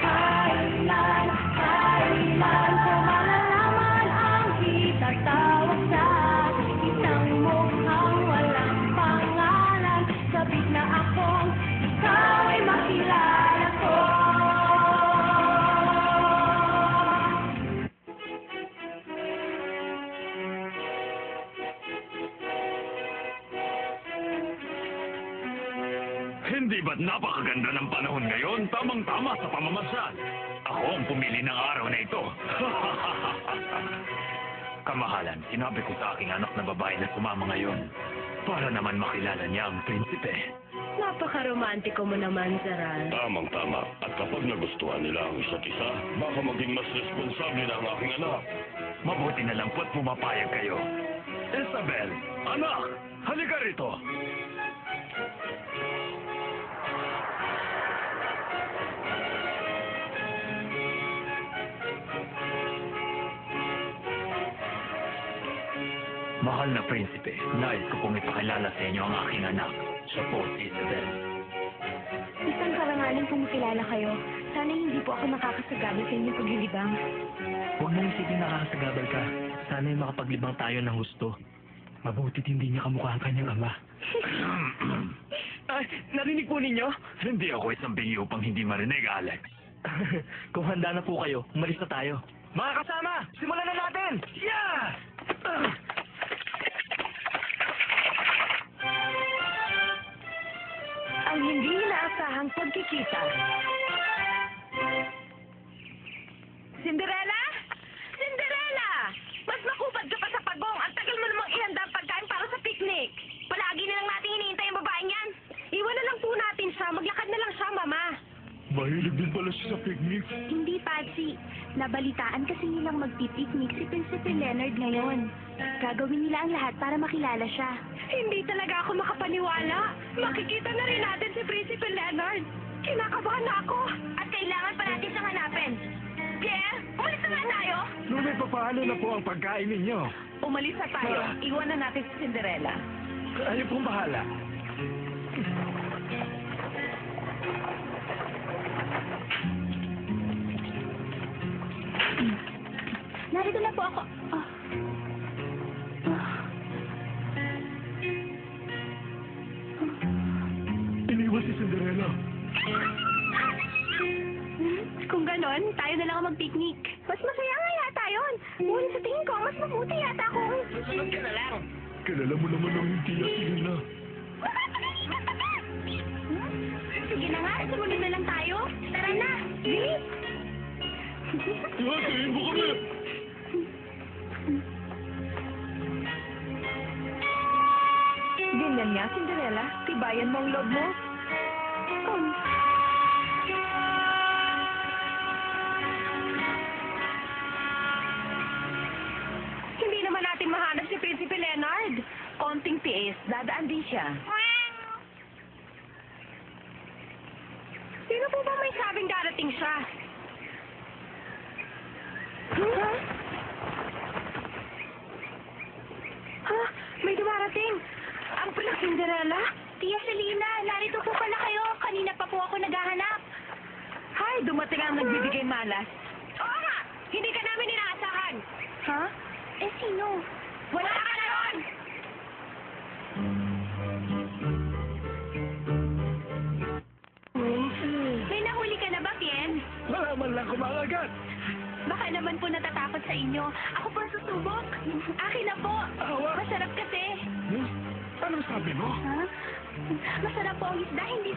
Kailan, kailan ko malalaman ang itatawag sa isang mukhang walang pangalan? Sabik na akong ikaw ay makilala ko. Hindi ba't napakaganda ng panahon ngayon? Tamang-tama sa pamamasyal. Ako ang pumili ng araw na ito. Kamahalan, sinabi ko sa aking anak na babae na sumama ngayon para naman makilala niya ang prinsipe. Napaka-romantiko mo naman, Zaral. Tamang-tama. At kapag nagustuhan nila ang isa't isa, baka maging mas responsable na ang aking anak. Mabuti na lang po't pumapayag kayo. Isabel, anak, halika rito. Mahal na prinsipe, nais ko pong ipakilala sa inyo ang aking anak. Siya po si Isabel. Isang karangalan kung makilala kayo. Sana hindi po ako nakakasagabal sa inyong paglilibang. Huwag mong isipin nakakasagabal ka. Sana'y makapaglibang tayo ng gusto. Mabuti't hindi niya kamukha ang kanyang ama. Ay, narinig po ninyo? Hindi ako isang bingi upang hindi marinig, Alex. Kung handa na po kayo, umalis na tayo. Mga kasama, simulan na natin! Yeah! Ang hindi inaasahang pagkikita. Cinderella? Cinderella! Mas makupad ka pa sa pagong. Ang tagal mo namang ihanda ang pagkain para sa picnic. Palagi na lang natin hinihintay ang babaeng yan. Iwan na lang po natin siya. Maglakad na lang siya, Mama. Mahilig din pala siya sa picnic. Hindi, Patsy. Nabalitaan kasi nilang magpipiknik si Prinsipe Leonard ngayon. Gagawin nila ang lahat para makilala siya. Hindi talaga ako makapaniwala. Makikita na rin natin si Prinsipe Leonard. Kinakabahan na ako. At kailangan pa natin siyang hanapin. Pierre, umalis na nga tayo. Ngunit paano na po ang pagkain ninyo? Umalis na tayo. Iwan na natin si Cinderella. Kayo pong bahala. Narito na po ako. Iniwan si Cinderella. Kung ganon, tayo na lang ang mag-picnic. Mas masaya nga yata yun. Ngunit sa tingin ko, mas mabuti yata kung... Susunod ka na lang. Kilala mo naman ang tiya Selena. Sige na nga, sumunod na lang tayo. Tara na, bilis! Tingin mo kami! Ganyan nga, Cinderella. Tibayan mo ang loob mo. Hindi naman natin mahanap si Prinsipe Leonard. Konting tiis, dadaan din siya. Sino po ba may sabing darating siya? Ha? May dumarating. Ang pala, Cinderella? Tia Selena, narito po pala kayo. Kanina pa po ako naghahanap. Hi, dumating ang nagbibigay malas. Oo nga! Hindi ka namin inaasahan. Ha? Eh, sino? Wala ka na ron! May nahuli ka na ba, Pien? Wala man lang kumakagat. Baka naman po natatakot sa inyo. Ako po ang susubok. Akin na po. Awa. Masarap kasi. Anong sabi mo? Ha? Masarap po ang isda, hindi...